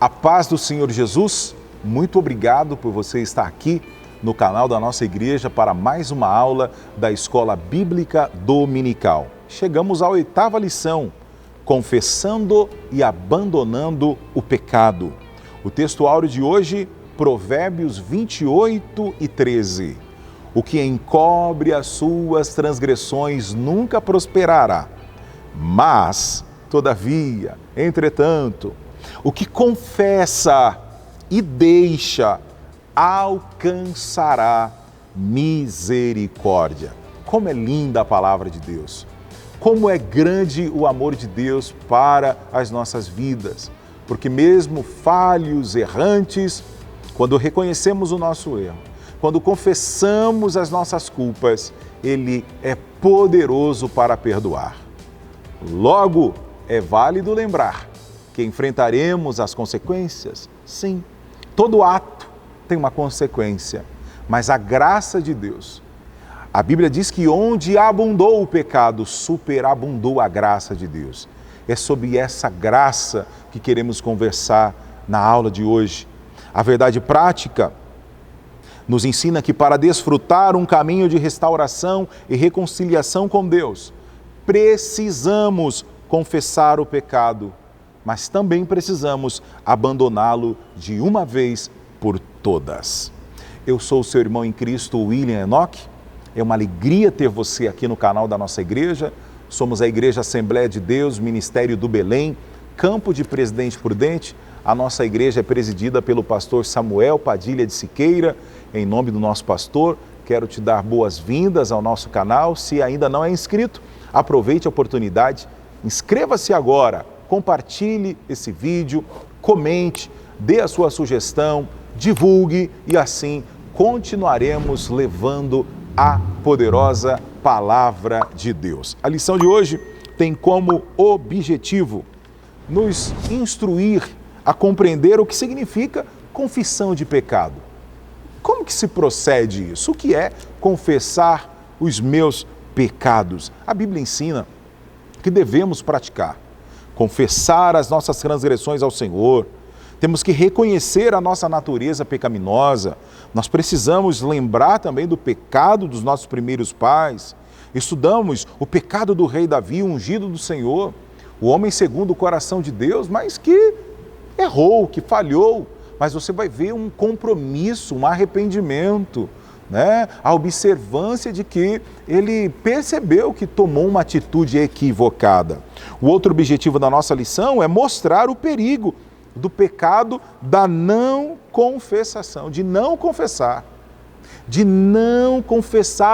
A paz do Senhor Jesus, muito obrigado por você estar aqui no canal da nossa igreja para mais uma aula da Escola Bíblica Dominical. Chegamos à 8ª lição, confessando e abandonando o pecado. O texto áureo de hoje, Provérbios 28 e 13. O que encobre as suas transgressões nunca prosperará, mas, todavia, entretanto, o que confessa e deixa alcançará misericórdia. Como é linda a palavra de Deus! Como é grande o amor de Deus para as nossas vidas! Porque mesmo falhos, errantes, quando reconhecemos o nosso erro, quando confessamos as nossas culpas, Ele é poderoso para perdoar. Logo, é válido lembrar que enfrentaremos as consequências? Sim, todo ato tem uma consequência, mas a graça de Deus. A Bíblia diz que onde abundou o pecado, superabundou a graça de Deus. É sobre essa graça que queremos conversar na aula de hoje. A verdade prática nos ensina que para desfrutar um caminho de restauração e reconciliação com Deus, precisamos confessar o pecado, mas também precisamos abandoná-lo de uma vez por todas. Eu sou o seu irmão em Cristo, William Enoch. É uma alegria ter você aqui no canal da nossa igreja. Somos a Igreja Assembleia de Deus, Ministério do Belém, Campo de Presidente Prudente. A nossa igreja é presidida pelo pastor Samuel Padilha de Siqueira. Em nome do nosso pastor, quero te dar boas-vindas ao nosso canal. Se ainda não é inscrito, aproveite a oportunidade, inscreva-se agora. Compartilhe esse vídeo, comente, dê a sua sugestão, divulgue e assim continuaremos levando a poderosa palavra de Deus. A lição de hoje tem como objetivo nos instruir a compreender o que significa confissão de pecado. Como que se procede isso? O que é confessar os meus pecados? A Bíblia ensina que devemos praticar. Confessar as nossas transgressões ao Senhor, temos que reconhecer a nossa natureza pecaminosa, nós precisamos lembrar também do pecado dos nossos primeiros pais, estudamos o pecado do rei Davi, ungido do Senhor, o homem segundo o coração de Deus, mas que errou, que falhou, mas você vai ver um compromisso, um arrependimento, a observância de que ele percebeu que tomou uma atitude equivocada. O outro objetivo da nossa lição é mostrar o perigo do pecado da não confessação, de não confessar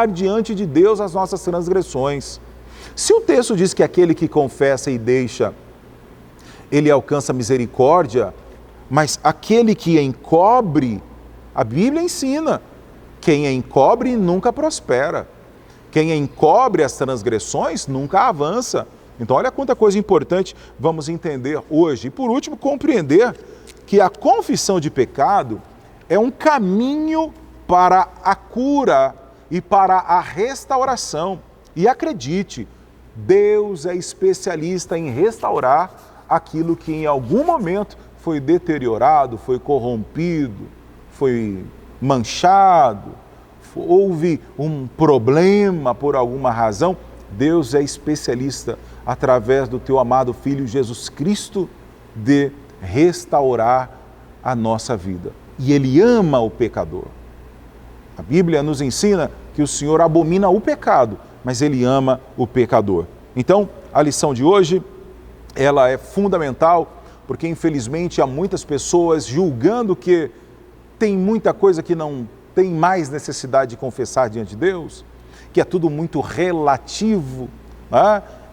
diante de Deus as nossas transgressões. Se o texto diz que aquele que confessa e deixa, ele alcança misericórdia, mas aquele que encobre, a Bíblia ensina, quem encobre nunca prospera. Quem encobre as transgressões nunca avança. Então, olha quanta coisa importante vamos entender hoje. E, por último, compreender que a confissão de pecado é um caminho para a cura e para a restauração. E acredite, Deus é especialista em restaurar aquilo que em algum momento foi deteriorado, foi corrompido, foi manchado, houve um problema por alguma razão. Deus é especialista, através do teu amado Filho Jesus Cristo, de restaurar a nossa vida. E Ele ama o pecador. A Bíblia nos ensina que o Senhor abomina o pecado, mas Ele ama o pecador. Então, a lição de hoje, ela é fundamental, porque infelizmente há muitas pessoas julgando que tem muita coisa que não tem mais necessidade de confessar diante de Deus, que é tudo muito relativo,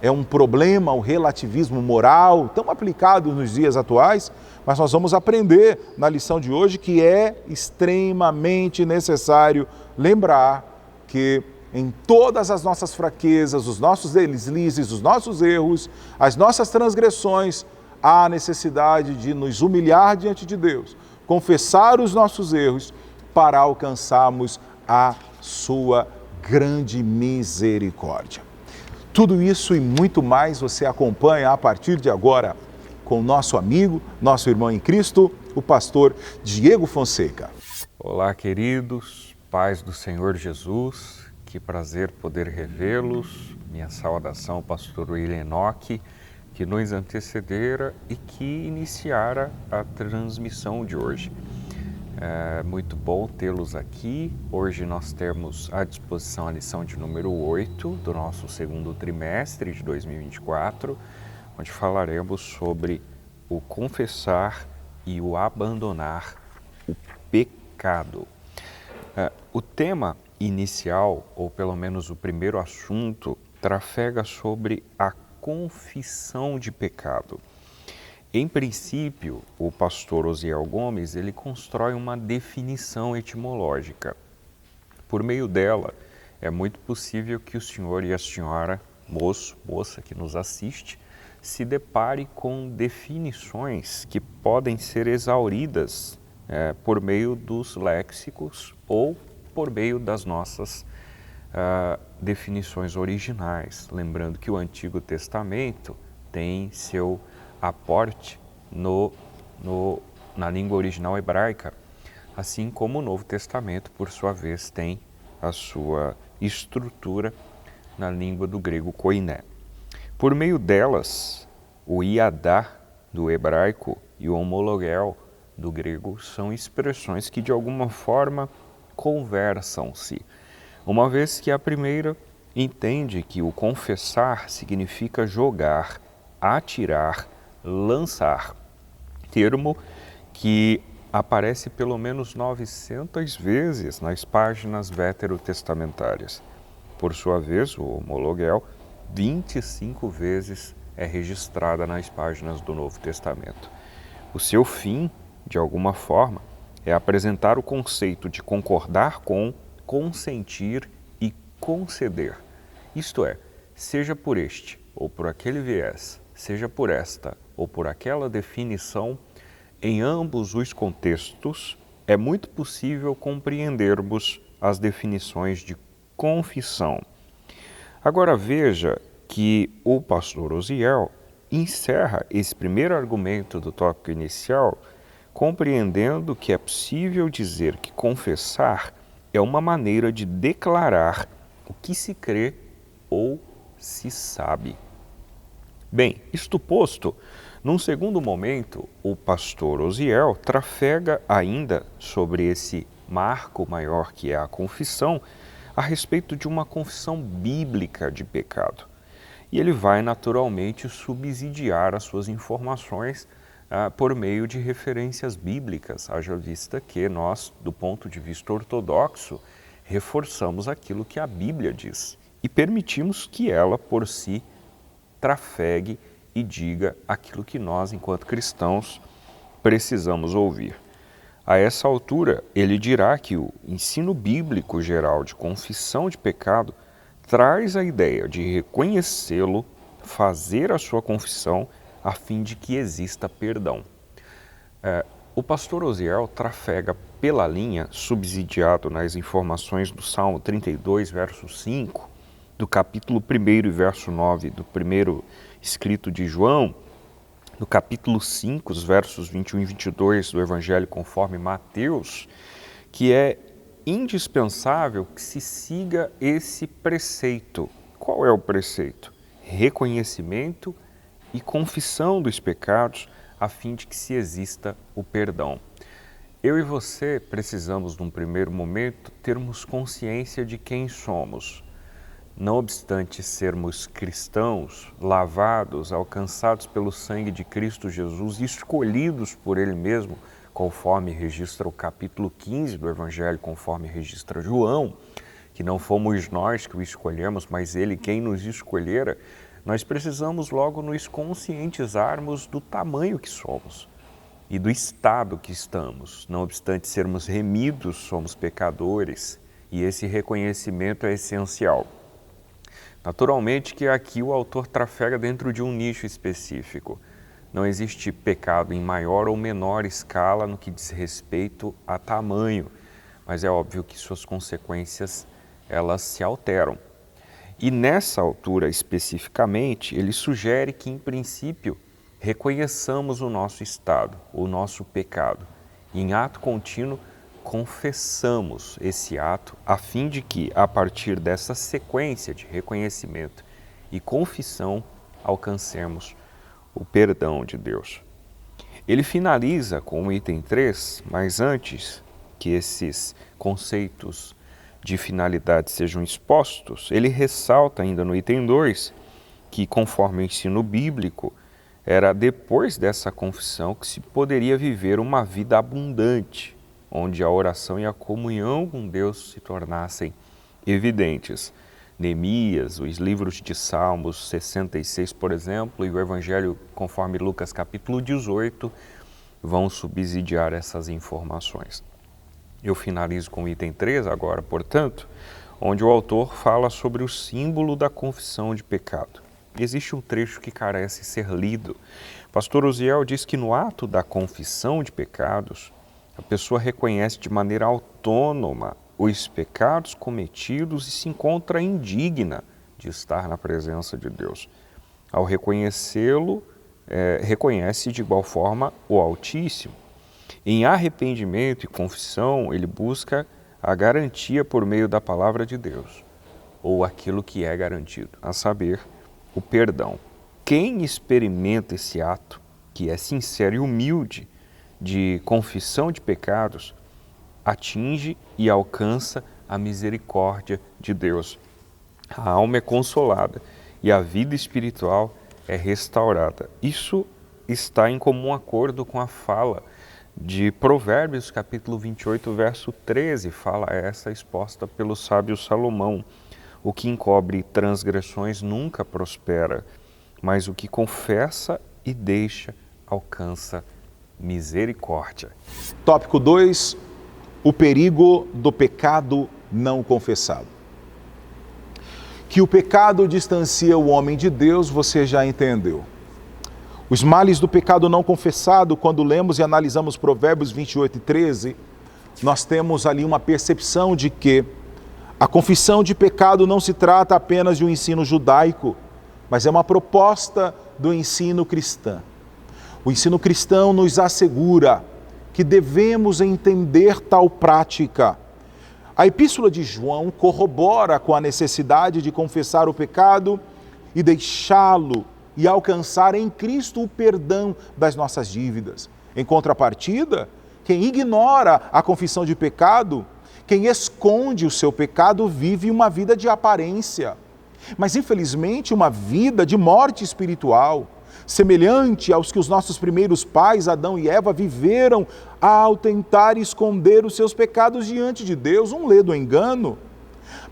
é um problema, o relativismo moral, tão aplicado nos dias atuais, mas nós vamos aprender na lição de hoje que é extremamente necessário lembrar que em todas as nossas fraquezas, os nossos deslizes, os nossos erros, as nossas transgressões, há necessidade de nos humilhar diante de Deus, confessar os nossos erros para alcançarmos a sua grande misericórdia. Tudo isso e muito mais você acompanha a partir de agora com o nosso amigo, nosso irmão em Cristo, o pastor Diego Fonseca. Olá, queridos, paz do Senhor Jesus, que prazer poder revê-los. Minha saudação ao pastor William Enoch, que nos antecedera e que iniciara a transmissão de hoje. É muito bom tê-los aqui. Hoje nós temos à disposição a lição de número 8 do nosso segundo trimestre de 2024, onde falaremos sobre o confessar e o abandonar o pecado. O tema inicial, ou pelo menos o primeiro assunto, trafega sobre a confissão de pecado. Em princípio, o pastor Osiel Gomes, ele constrói uma definição etimológica. Por meio dela, é muito possível que o senhor e a senhora, moça que nos assiste, se depare com definições que podem ser exauridas por meio dos léxicos ou por meio das nossas definições originais. Lembrando que o Antigo Testamento tem seu aporte na língua original hebraica, assim como o Novo Testamento, por sua vez, tem a sua estrutura na língua do grego koiné. Por meio delas, o iadá do hebraico e o homologel do grego são expressões que de alguma forma conversam-se, uma vez que a primeira entende que o confessar significa jogar, atirar, lançar, termo que aparece pelo menos 900 vezes nas páginas veterotestamentárias. Por sua vez, o homologel 25 vezes é registrada nas páginas do Novo Testamento. O seu fim, de alguma forma, é apresentar o conceito de concordar com, consentir e conceder. Isto é, seja por este ou por aquele viés, seja por esta ou por aquela definição, em ambos os contextos, é muito possível compreendermos as definições de confissão. Agora veja que o pastor Osiel encerra esse primeiro argumento do tópico inicial compreendendo que é possível dizer que confessar é uma maneira de declarar o que se crê ou se sabe. Bem, isto posto, num segundo momento, o pastor Osiel trafega ainda sobre esse marco maior que é a confissão, a respeito de uma confissão bíblica de pecado. E ele vai naturalmente subsidiar as suas informações por meio de referências bíblicas, haja vista que nós, do ponto de vista ortodoxo, reforçamos aquilo que a Bíblia diz e permitimos que ela, por si, trafegue e diga aquilo que nós, enquanto cristãos, precisamos ouvir. A essa altura, ele dirá que o ensino bíblico geral de confissão de pecado traz a ideia de reconhecê-lo, fazer a sua confissão, a fim de que exista perdão. O pastor Osiel trafega pela linha, subsidiado nas informações do Salmo 32, verso 5, do capítulo 1 e verso 9 do primeiro escrito de João, no capítulo 5, os versos 21 e 22 do Evangelho conforme Mateus, que é indispensável que se siga esse preceito. Qual é o preceito? Reconhecimento e confissão dos pecados, a fim de que se exista o perdão. Eu e você precisamos, num primeiro momento, termos consciência de quem somos. Não obstante sermos cristãos, lavados, alcançados pelo sangue de Cristo Jesus, escolhidos por Ele mesmo, conforme registra o capítulo 15 do Evangelho, conforme registra João, que não fomos nós que o escolhemos, mas Ele quem nos escolhera, nós precisamos logo nos conscientizarmos do tamanho que somos e do estado que estamos. Não obstante sermos remidos, somos pecadores, e esse reconhecimento é essencial. Naturalmente que aqui o autor trafega dentro de um nicho específico. Não existe pecado em maior ou menor escala no que diz respeito a tamanho, mas é óbvio que suas consequências elas se alteram. E nessa altura especificamente, ele sugere que, em princípio, reconheçamos o nosso estado, o nosso pecado, e em ato contínuo confessamos esse ato, a fim de que, a partir dessa sequência de reconhecimento e confissão, alcancemos o perdão de Deus. Ele finaliza com o item 3, mas antes que esses conceitos de finalidade sejam expostos, ele ressalta ainda no item 2 que, conforme o ensino bíblico, era depois dessa confissão que se poderia viver uma vida abundante, onde a oração e a comunhão com Deus se tornassem evidentes. Neemias, os livros de Salmos 66, por exemplo, e o Evangelho conforme Lucas capítulo 18, vão subsidiar essas informações. Eu finalizo com o item 3 agora, portanto, onde o autor fala sobre o símbolo da confissão de pecado. Existe um trecho que carece ser lido. Pastor Uziel diz que no ato da confissão de pecados, a pessoa reconhece de maneira autônoma os pecados cometidos e se encontra indigna de estar na presença de Deus. Ao reconhecê-lo, reconhece de igual forma o Altíssimo. Em arrependimento e confissão, ele busca a garantia por meio da palavra de Deus, ou aquilo que é garantido, a saber, o perdão. Quem experimenta esse ato, que é sincero e humilde, de confissão de pecados, atinge e alcança a misericórdia de Deus. A alma é consolada e a vida espiritual é restaurada. Isso está em comum acordo com a fala de Provérbios, capítulo 28, verso 13, fala essa exposta pelo sábio Salomão. O que encobre transgressões nunca prospera, mas o que confessa e deixa alcança misericórdia. Tópico 2, o perigo do pecado não confessado. Que o pecado distancia o homem de Deus, você já entendeu. Os males do pecado não confessado, quando lemos e analisamos Provérbios 28 e 13, nós temos ali uma percepção de que a confissão de pecado não se trata apenas de um ensino judaico, mas é uma proposta do ensino cristão. O ensino cristão nos assegura que devemos entender tal prática. A Epístola de João corrobora com a necessidade de confessar o pecado e deixá-lo e alcançar em Cristo o perdão das nossas dívidas. Em contrapartida, quem ignora a confissão de pecado, quem esconde o seu pecado, vive uma vida de aparência, mas infelizmente uma vida de morte espiritual, semelhante aos que os nossos primeiros pais, Adão e Eva, viveram ao tentar esconder os seus pecados diante de Deus, um ledo engano.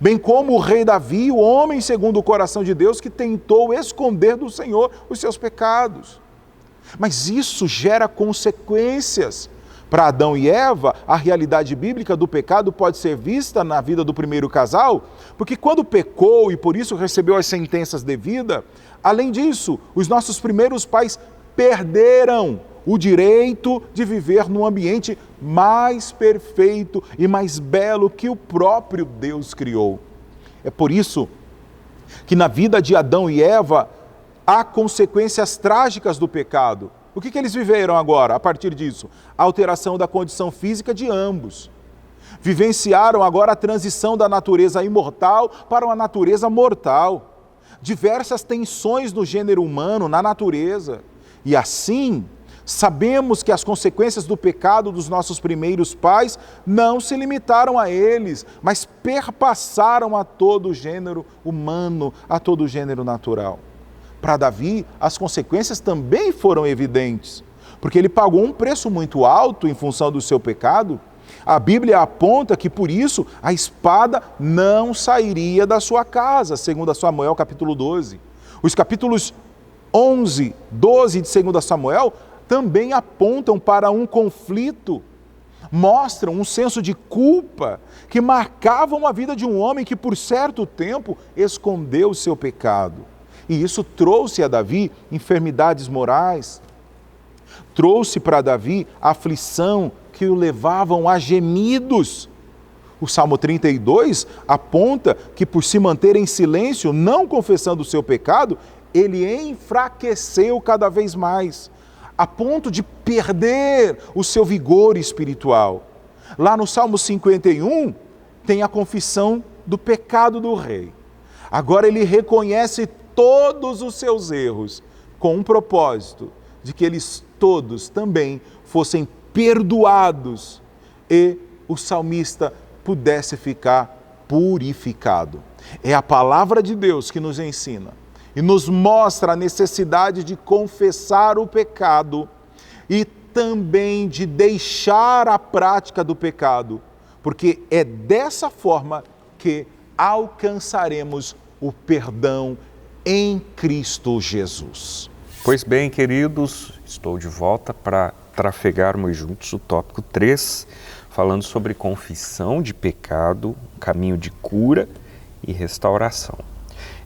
Bem como o rei Davi, o homem segundo o coração de Deus, que tentou esconder do Senhor os seus pecados. Mas isso gera consequências. Para Adão e Eva, a realidade bíblica do pecado pode ser vista na vida do primeiro casal, porque quando pecou e por isso recebeu as sentenças devidas, além disso, os nossos primeiros pais perderam o direito de viver num ambiente mais perfeito e mais belo que o próprio Deus criou. É por isso que na vida de Adão e Eva há consequências trágicas do pecado. O que eles viveram agora, a partir disso? A alteração da condição física de ambos. Vivenciaram agora a transição da natureza imortal para uma natureza mortal. Diversas tensões no gênero humano, na natureza. E assim, sabemos que as consequências do pecado dos nossos primeiros pais não se limitaram a eles, mas perpassaram a todo o gênero humano, a todo o gênero natural. Para Davi, as consequências também foram evidentes, porque ele pagou um preço muito alto em função do seu pecado. A Bíblia aponta que, por isso, a espada não sairia da sua casa, segundo Samuel, capítulo 12. Os capítulos 11, 12 de 2 Samuel também apontam para um conflito, mostram um senso de culpa que marcavam a vida de um homem que, por certo tempo, escondeu o seu pecado. E isso trouxe a Davi enfermidades morais, trouxe para Davi aflição que o levavam a gemidos. O Salmo 32 aponta que por se manter em silêncio, não confessando o seu pecado, ele enfraqueceu cada vez mais, a ponto de perder o seu vigor espiritual. Lá no Salmo 51, tem a confissão do pecado do rei. Agora ele reconhece todos os seus erros, com um propósito, de que eles todos também fossem perdoados e o salmista pudesse ficar purificado. É a palavra de Deus que nos ensina e nos mostra a necessidade de confessar o pecado e também de deixar a prática do pecado, porque é dessa forma que alcançaremos o perdão em Cristo Jesus. Pois bem, queridos, estou de volta para trafegarmos juntos o tópico 3, falando sobre confissão de pecado, caminho de cura e restauração.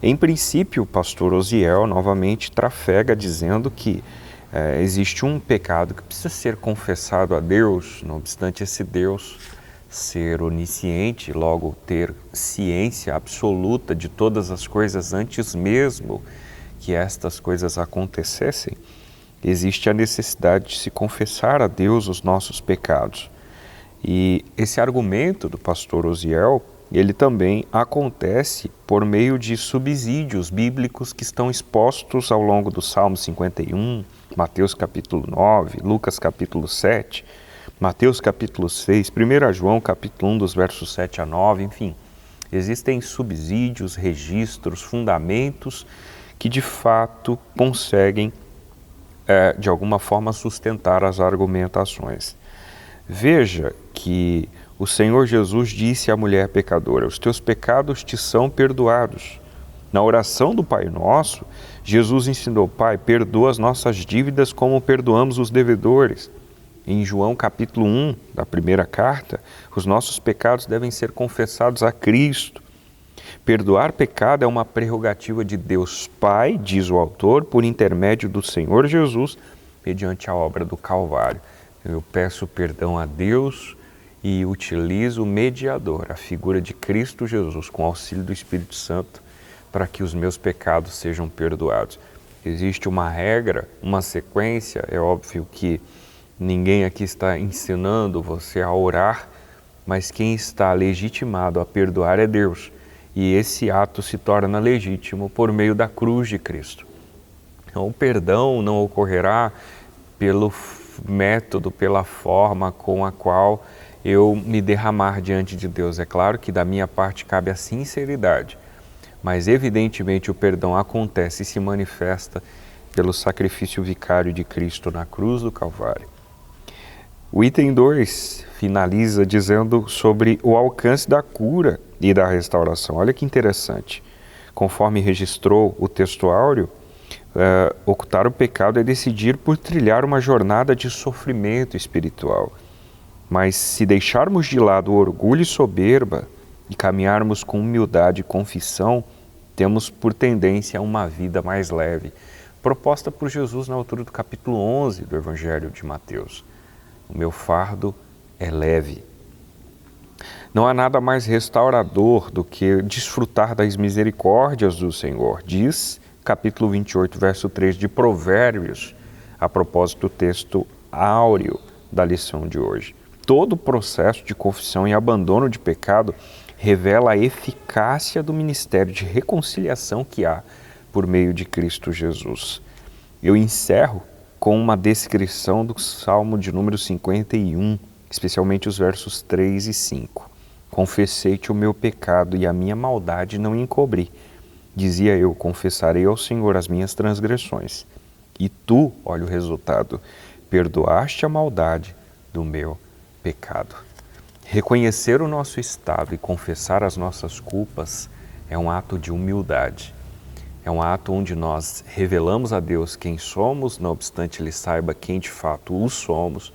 Em princípio, o pastor Osiel novamente trafega dizendo que existe um pecado que precisa ser confessado a Deus, não obstante esse Deus ser onisciente, logo ter ciência absoluta de todas as coisas antes mesmo que estas coisas acontecessem, existe a necessidade de se confessar a Deus os nossos pecados. E esse argumento do pastor Osiel, ele também acontece por meio de subsídios bíblicos que estão expostos ao longo do Salmo 51, Mateus capítulo 9, Lucas capítulo 7, Mateus capítulo 6, 1 João capítulo 1, dos versos 7 a 9, enfim. Existem subsídios, registros, fundamentos que de fato conseguem, de alguma forma, sustentar as argumentações. Veja que o Senhor Jesus disse à mulher pecadora: os teus pecados te são perdoados. Na oração do Pai Nosso, Jesus ensinou: Pai, perdoa as nossas dívidas como perdoamos os devedores. Em João capítulo 1, da primeira carta, os nossos pecados devem ser confessados a Cristo. Perdoar pecado é uma prerrogativa de Deus Pai, diz o autor, por intermédio do Senhor Jesus, mediante a obra do Calvário. Eu peço perdão a Deus e utilizo o mediador, a figura de Cristo Jesus, com auxílio do Espírito Santo, para que os meus pecados sejam perdoados. Existe uma regra, uma sequência, é óbvio que ninguém aqui está ensinando você a orar, mas quem está legitimado a perdoar é Deus. E esse ato se torna legítimo por meio da cruz de Cristo. Então, o perdão não ocorrerá pelo método, pela forma com a qual eu me derramar diante de Deus. É claro que da minha parte cabe a sinceridade, mas evidentemente o perdão acontece e se manifesta pelo sacrifício vicário de Cristo na cruz do Calvário. O item 2 finaliza dizendo sobre o alcance da cura e da restauração. Olha que interessante. Conforme registrou o texto áureo, ocultar o pecado é decidir por trilhar uma jornada de sofrimento espiritual. Mas se deixarmos de lado o orgulho e soberba e caminharmos com humildade e confissão, temos por tendência a uma vida mais leve, proposta por Jesus na altura do capítulo 11 do Evangelho de Mateus. O meu fardo é leve. Não há nada mais restaurador do que desfrutar das misericórdias do Senhor, diz capítulo 28, verso 3 de Provérbios, a propósito do texto áureo da lição de hoje. Todo o processo de confissão e abandono de pecado revela a eficácia do ministério de reconciliação que há por meio de Cristo Jesus. Eu encerro com uma descrição do Salmo de número 51, especialmente os versos 3 e 5. Confessei-te o meu pecado e a minha maldade não encobri. Dizia eu, confessarei ao Senhor as minhas transgressões. E tu, olha o resultado, perdoaste a maldade do meu pecado. Reconhecer o nosso estado e confessar as nossas culpas é um ato de humildade. É um ato onde nós revelamos a Deus quem somos, não obstante Ele saiba quem de fato o somos,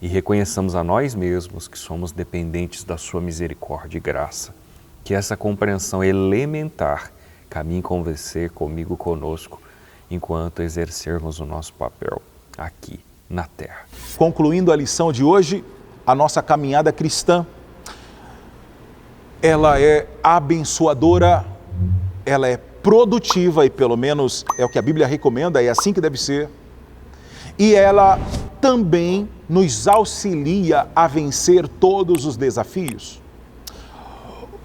e reconheçamos a nós mesmos que somos dependentes da sua misericórdia e graça. Que essa compreensão elementar caminhe com você, comigo, conosco, enquanto exercermos o nosso papel aqui na Terra. Concluindo a lição de hoje, a nossa caminhada cristã, ela é abençoadora, ela é produtiva, e pelo menos é o que a Bíblia recomenda, é assim que deve ser. E ela também nos auxilia a vencer todos os desafios.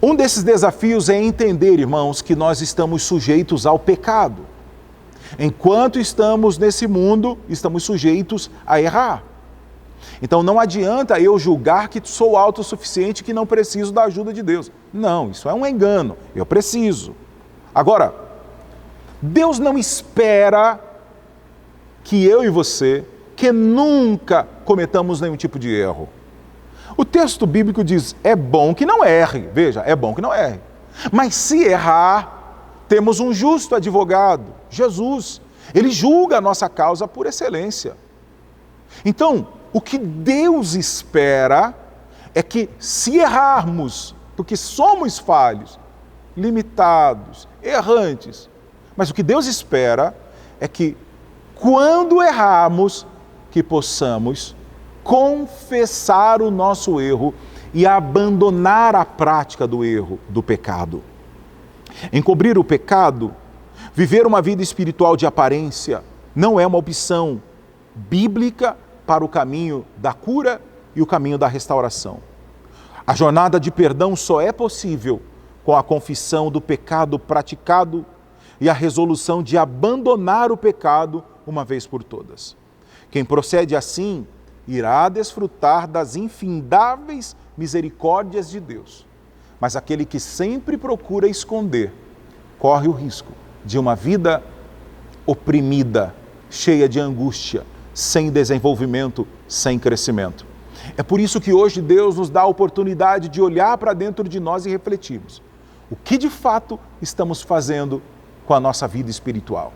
Um desses desafios é entender, irmãos, que nós estamos sujeitos ao pecado. Enquanto estamos nesse mundo, estamos sujeitos a errar. Então não adianta eu julgar que sou autossuficiente, que não preciso da ajuda de Deus. Não, isso é um engano, eu preciso. Agora, Deus não espera que eu e você, que nunca cometamos nenhum tipo de erro. O texto bíblico diz, é bom que não erre. Veja, é bom que não erre. Mas se errar, temos um justo advogado, Jesus. Ele julga a nossa causa por excelência. Então, o que Deus espera é que se errarmos, porque somos falhos, limitados, errantes, mas o que Deus espera é que quando errarmos, que possamos confessar o nosso erro e abandonar a prática do erro, do pecado. Encobrir o pecado, viver uma vida espiritual de aparência, não é uma opção bíblica para o caminho da cura e o caminho da restauração. A jornada de perdão só é possível com a confissão do pecado praticado e a resolução de abandonar o pecado uma vez por todas. Quem procede assim irá desfrutar das infindáveis misericórdias de Deus. Mas aquele que sempre procura esconder, corre o risco de uma vida oprimida, cheia de angústia, sem desenvolvimento, sem crescimento. É por isso que hoje Deus nos dá a oportunidade de olhar para dentro de nós e refletirmos. O que de fato estamos fazendo com a nossa vida espiritual?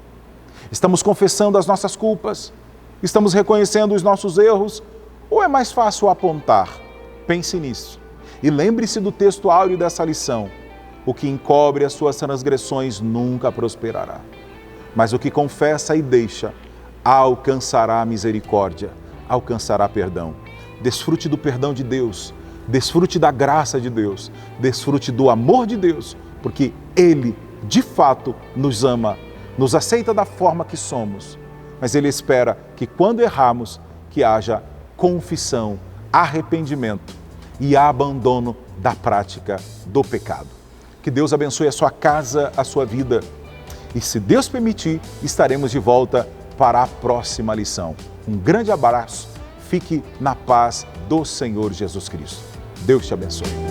Estamos confessando as nossas culpas? Estamos reconhecendo os nossos erros? Ou é mais fácil apontar? Pense nisso. E lembre-se do texto áureo dessa lição. O que encobre as suas transgressões nunca prosperará. Mas o que confessa e deixa, alcançará misericórdia, alcançará perdão. Desfrute do perdão de Deus, desfrute da graça de Deus, desfrute do amor de Deus, porque Ele, de fato, nos ama, nos aceita da forma que somos, mas Ele espera que quando errarmos, que haja confissão, arrependimento e abandono da prática do pecado. Que Deus abençoe a sua casa, a sua vida. E se Deus permitir, estaremos de volta para a próxima lição. Um grande abraço, fique na paz do Senhor Jesus Cristo. Deus te abençoe.